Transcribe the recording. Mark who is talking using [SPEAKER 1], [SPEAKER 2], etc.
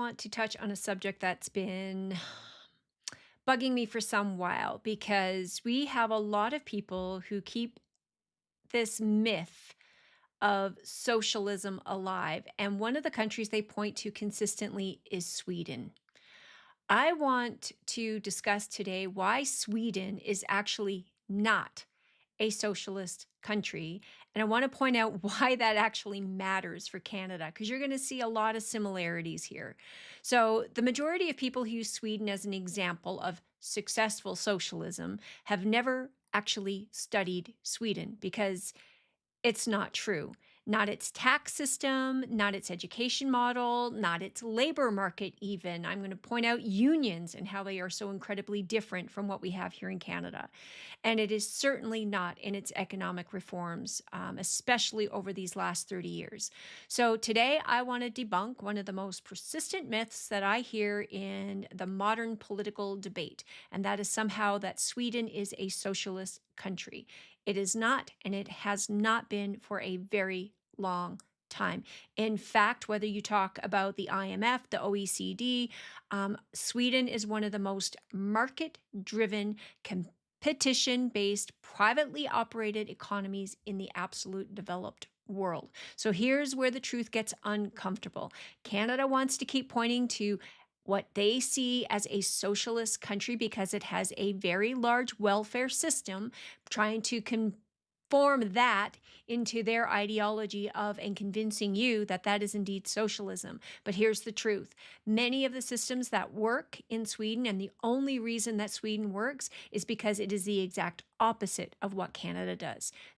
[SPEAKER 1] want to touch on a subject that's been bugging me for some while because we have a lot of people who keep this myth of socialism alive. And one of the countries they point to consistently is Sweden. I want to discuss today why Sweden is actually not a socialist country. And I want to point out why that actually matters for Canada, because you're going to see a lot of similarities here. So, the majority of people who use Sweden as an example of successful socialism have never actually studied Sweden because it's not true. Not its tax system, not its education model, not its labor market, even. I'm going to point out unions and how they are so incredibly different from what we have here in Canada. And it is certainly not in its economic reforms, especially over these last 30 years. So today, I want to debunk one of the most persistent myths that I hear in the modern political debate, and that is somehow that Sweden is a socialist country. It is not, and it has not been for a very long time. In fact, whether you talk about the IMF, the OECD, Sweden is one of the most market driven, competition based, privately operated economies in the absolute developed world. So here's where the truth gets uncomfortable. Canada wants to keep pointing to what they see as a socialist country because it has a very large welfare system, trying to conform that into their ideology of and convincing you that that is indeed socialism. But here's the truth. Many of the systems that work in Sweden, and the only reason that Sweden works is because it is the exact opposite of what Canada does.